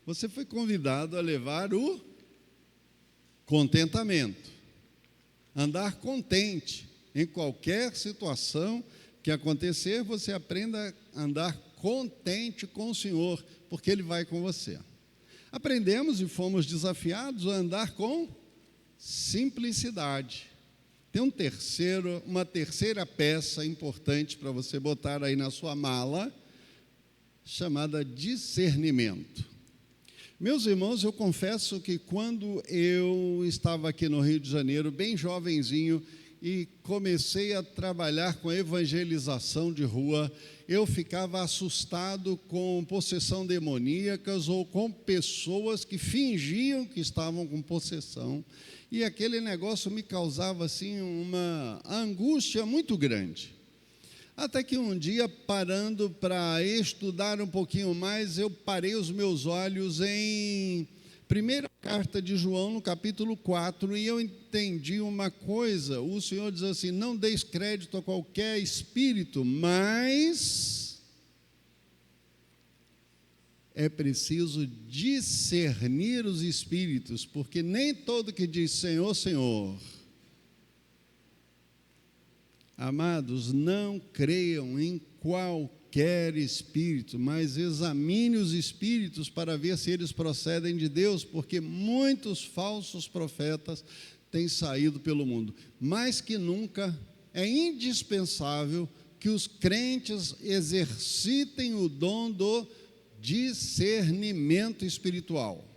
Você foi convidado a levar o contentamento, andar contente em qualquer situação que acontecer. Você aprenda a andar contente com o Senhor, porque Ele vai com você. Aprendemos e fomos desafiados a andar com simplicidade. Tem uma terceira peça importante para você botar aí na sua mala, chamada discernimento. Meus irmãos, eu confesso que quando eu estava aqui no Rio de Janeiro, bem jovenzinho, e comecei a trabalhar com evangelização de rua, eu ficava assustado com possessão demoníacas ou com pessoas que fingiam que estavam com possessão, e aquele negócio me causava assim uma angústia muito grande. Até que um dia, parando para estudar um pouquinho mais, eu parei os meus olhos em primeira carta de João, no capítulo 4, e eu entendi uma coisa. O Senhor diz assim: não deis crédito a qualquer espírito, mas é preciso discernir os espíritos, porque nem todo que diz Senhor, Senhor. Amados, não creiam em qualquer espírito, mas examine os espíritos para ver se eles procedem de Deus, porque muitos falsos profetas têm saído pelo mundo. Mais que nunca, é indispensável que os crentes exercitem o dom do discernimento espiritual.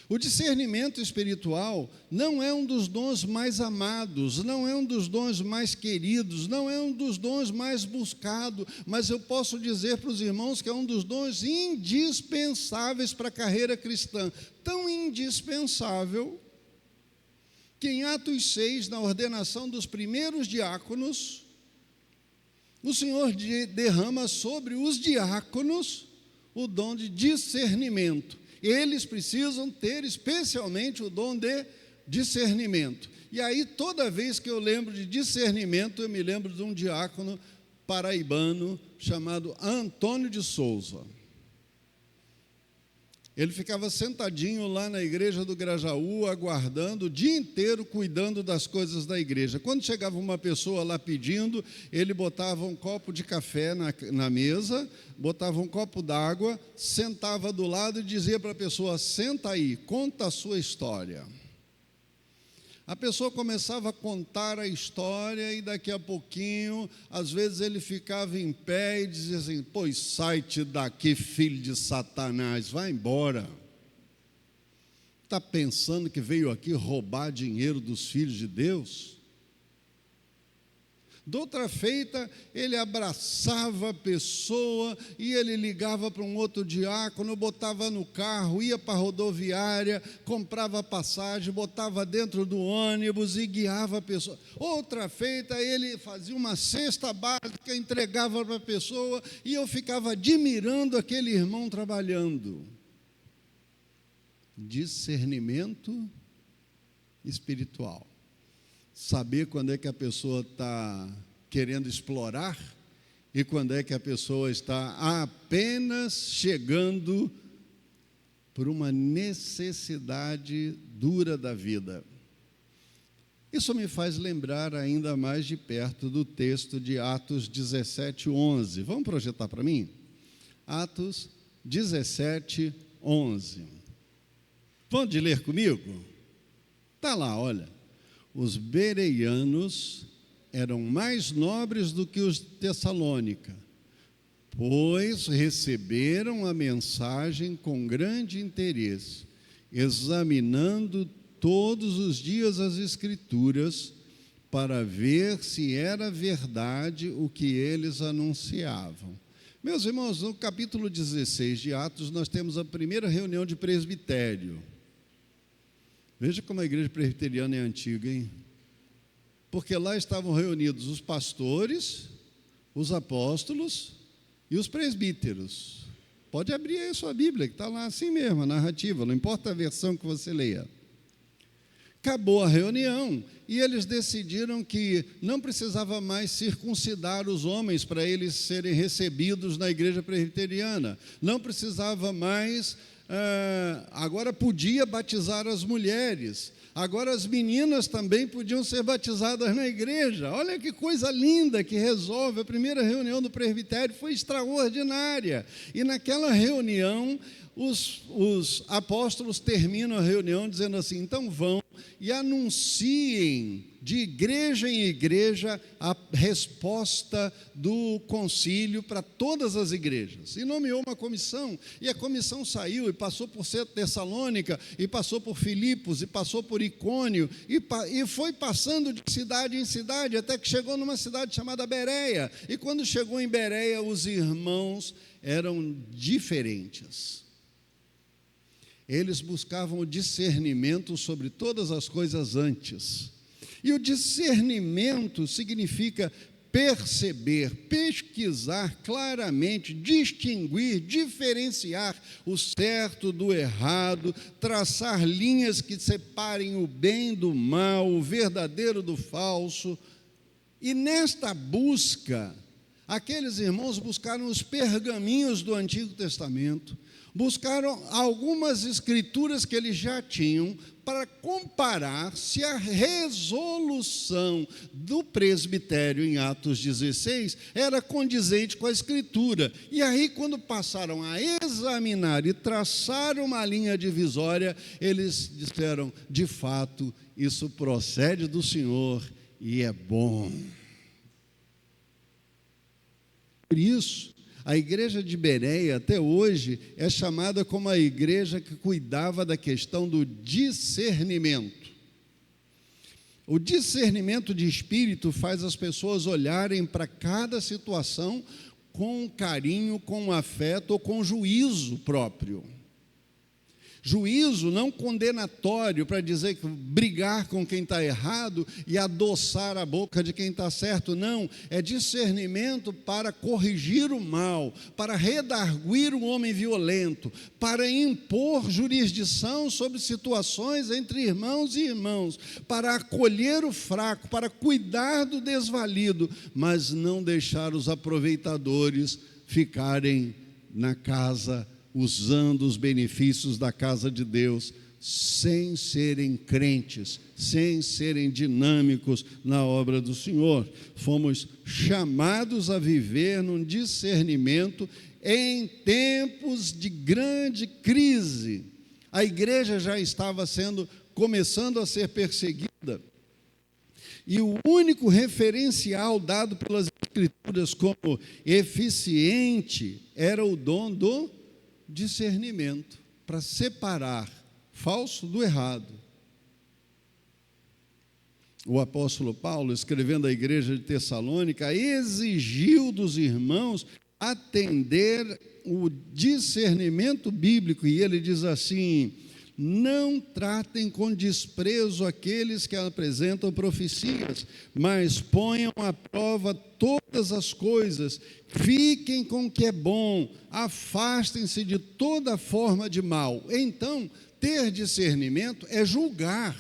O discernimento espiritual não é um dos dons mais amados, não é um dos dons mais queridos, não é um dos dons mais buscados, mas eu posso dizer para os irmãos que é um dos dons indispensáveis para a carreira cristã. Tão indispensável que em Atos 6, na ordenação dos primeiros diáconos, o Senhor derrama sobre os diáconos o dom de discernimento. Eles precisam ter especialmente o dom de discernimento. E aí, toda vez que eu lembro de discernimento, eu me lembro de um diácono paraibano chamado Antônio de Souza. Ele ficava sentadinho lá na igreja do Grajaú, aguardando o dia inteiro, cuidando das coisas da igreja. Quando chegava uma pessoa lá pedindo, ele botava um copo de café na mesa, botava um copo d'água, sentava do lado e dizia para a pessoa: senta aí, conta a sua história. A pessoa começava a contar a história e daqui a pouquinho, às vezes ele ficava em pé e dizia assim: pois sai-te daqui, filho de Satanás, vai embora. Está pensando que veio aqui roubar dinheiro dos filhos de Deus? De outra feita, ele abraçava a pessoa e ele ligava para um outro diácono, botava no carro, ia para a rodoviária, comprava passagem, botava dentro do ônibus e guiava a pessoa. Outra feita, ele fazia uma cesta básica, entregava para a pessoa e eu ficava admirando aquele irmão trabalhando. Discernimento espiritual. Saber quando é que a pessoa está querendo explorar e quando é que a pessoa está apenas chegando por uma necessidade dura da vida. Isso me faz lembrar ainda mais de perto do texto de Atos 17:11. Vamos projetar para mim? Atos 17:11. Pode ler comigo? Está lá, olha. Os bereanos eram mais nobres do que os de Tessalônica, pois receberam a mensagem com grande interesse, examinando todos os dias as Escrituras, para ver se era verdade o que eles anunciavam. Meus irmãos, no capítulo 16 de Atos, nós temos a primeira reunião de presbitério. Veja como a igreja presbiteriana é antiga, hein? Porque lá estavam reunidos os pastores, os apóstolos e os presbíteros. Pode abrir aí a sua Bíblia, que está lá assim mesmo, a narrativa, não importa a versão que você leia. Acabou a reunião e eles decidiram que não precisava mais circuncidar os homens para eles serem recebidos na igreja presbiteriana. Não precisava mais, agora podia batizar as mulheres. Agora as meninas também podiam ser batizadas na igreja. Olha que coisa linda que resolve. A primeira reunião do presbitério foi extraordinária. E naquela reunião, os apóstolos terminam a reunião dizendo assim: então vão e anunciem de igreja em igreja a resposta do concílio para todas as igrejas. E nomeou uma comissão, e a comissão saiu e passou por Tessalônica, e passou por Filipos, e passou por Icônio, e foi passando de cidade em cidade, até que chegou numa cidade chamada Bereia. E quando chegou em Bereia, os irmãos eram diferentes. Eles buscavam o discernimento sobre todas as coisas antes. E o discernimento significa perceber, pesquisar claramente, distinguir, diferenciar o certo do errado, traçar linhas que separem o bem do mal, o verdadeiro do falso. E nesta busca, aqueles irmãos buscaram os pergaminhos do Antigo Testamento, buscaram algumas escrituras que eles já tinham para comparar se a resolução do presbitério em Atos 16 era condizente com a escritura. E aí, quando passaram a examinar e traçar uma linha divisória, eles disseram: de fato, isso procede do Senhor e é bom. Por isso, a igreja de Bereia, até hoje, é chamada como a igreja que cuidava da questão do discernimento. O discernimento de espírito faz as pessoas olharem para cada situação com carinho, com afeto ou com juízo próprio. Juízo não condenatório para dizer que brigar com quem está errado e adoçar a boca de quem está certo, não. É discernimento para corrigir o mal, para redarguir o homem violento, para impor jurisdição sobre situações entre irmãos e irmãos, para acolher o fraco, para cuidar do desvalido, mas não deixar os aproveitadores ficarem na casa usando os benefícios da casa de Deus, sem serem crentes, sem serem dinâmicos na obra do Senhor. Fomos chamados a viver num discernimento em tempos de grande crise. A igreja já estava começando a ser perseguida, e o único referencial dado pelas Escrituras como eficiente era o dom do discernimento, para separar falso do errado. O apóstolo Paulo, escrevendo à igreja de Tessalônica, exigiu dos irmãos atender o discernimento bíblico, e ele diz assim: não tratem com desprezo aqueles que apresentam profecias, mas ponham à prova todas as coisas, fiquem com o que é bom, afastem-se de toda forma de mal. Então, ter discernimento é julgar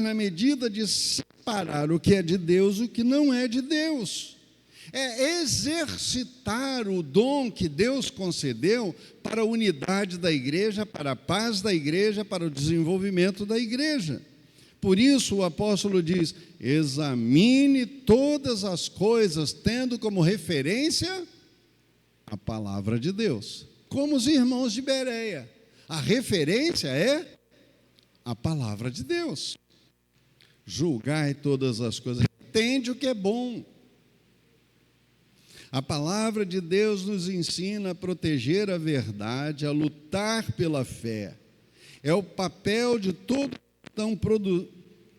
na medida de separar o que é de Deus e o que não é de Deus. É exercitar o dom que Deus concedeu para a unidade da igreja, para a paz da igreja, para o desenvolvimento da igreja. Por isso o apóstolo diz: examine todas as coisas, tendo como referência a palavra de Deus. Como os irmãos de Bereia, a referência é a palavra de Deus. Julgai todas as coisas, entende o que é bom. A palavra de Deus nos ensina a proteger a verdade, a lutar pela fé. É o papel de todo cristão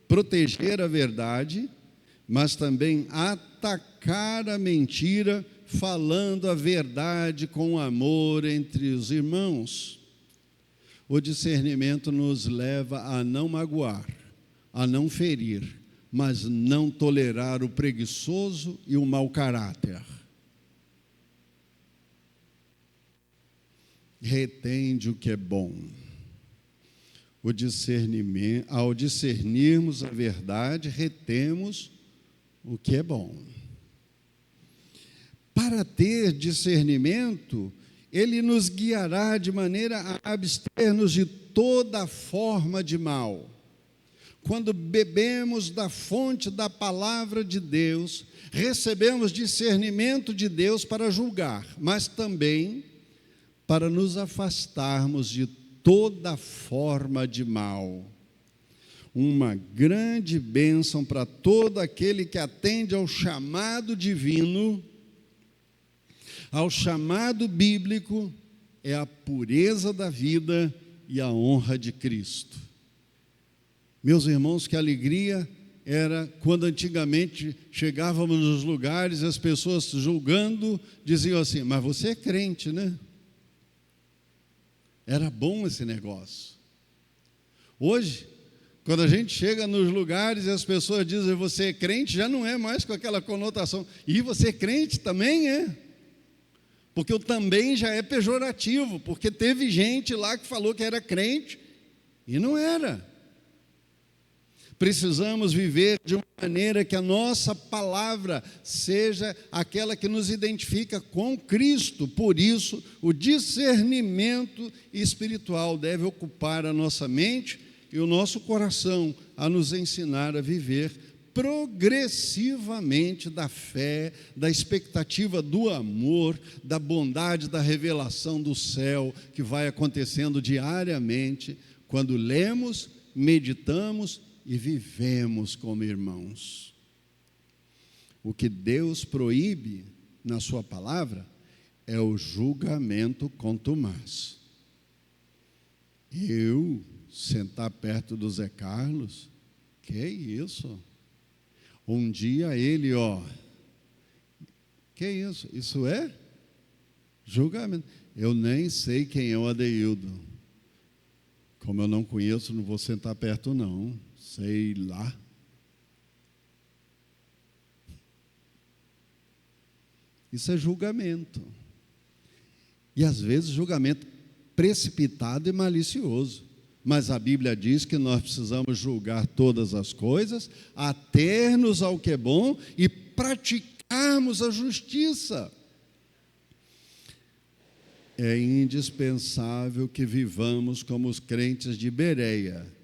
proteger a verdade, mas também atacar a mentira, falando a verdade com amor entre os irmãos. O discernimento nos leva a não magoar, a não ferir, mas não tolerar o preguiçoso e o mau caráter. Retende o que é bom. o discernimento, ao discernirmos a verdade, retemos o que é bom. Para ter discernimento, ele nos guiará de maneira a abster-nos de toda forma de mal. Quando bebemos da fonte da palavra de Deus, recebemos discernimento de Deus para julgar, mas também para nos afastarmos de toda forma de mal. Uma grande bênção para todo aquele que atende ao chamado divino, ao chamado bíblico, é a pureza da vida e a honra de Cristo. Meus irmãos, que alegria era quando antigamente chegávamos nos lugares e as pessoas julgando diziam assim: mas você é crente, né? Era bom esse negócio. Hoje, quando a gente chega nos lugares e as pessoas dizem você é crente, já não é mais com aquela conotação. E você é crente também é? Porque o também já é pejorativo, porque teve gente lá que falou que era crente e não era. Precisamos viver de uma maneira que a nossa palavra seja aquela que nos identifica com Cristo. Por isso, o discernimento espiritual deve ocupar a nossa mente e o nosso coração, a nos ensinar a viver progressivamente da fé, da expectativa do amor, da bondade, da revelação do céu, que vai acontecendo diariamente, quando lemos, meditamos e vivemos como irmãos. O que Deus proíbe na sua palavra é o julgamento contumaz. Eu sentar perto do Zé Carlos, que isso? Um dia ele, que isso? Isso é julgamento. Eu nem sei quem é o Adeildo. Como eu não conheço, não vou sentar perto não. Sei lá. Isso é julgamento. E às vezes julgamento precipitado e malicioso. Mas a Bíblia diz que nós precisamos julgar todas as coisas, ater-nos ao que é bom e praticarmos a justiça. É indispensável que vivamos como os crentes de Bereia.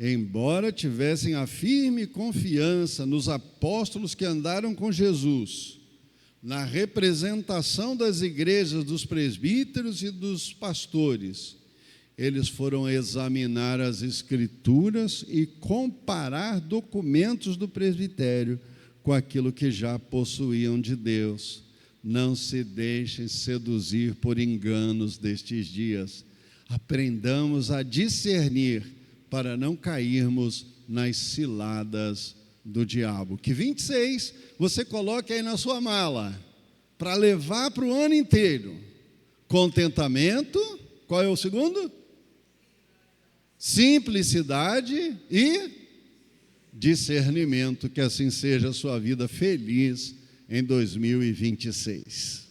Embora tivessem a firme confiança nos apóstolos que andaram com Jesus, na representação das igrejas, dos presbíteros e dos pastores, eles foram examinar as Escrituras e comparar documentos do presbitério com aquilo que já possuíam de Deus. Não se deixem seduzir por enganos destes dias. Aprendamos a discernir para não cairmos nas ciladas do diabo. Que 26 você coloque aí na sua mala, para levar para o ano inteiro. Contentamento, qual é o segundo? Simplicidade e discernimento. Que assim seja a sua vida feliz em 2026.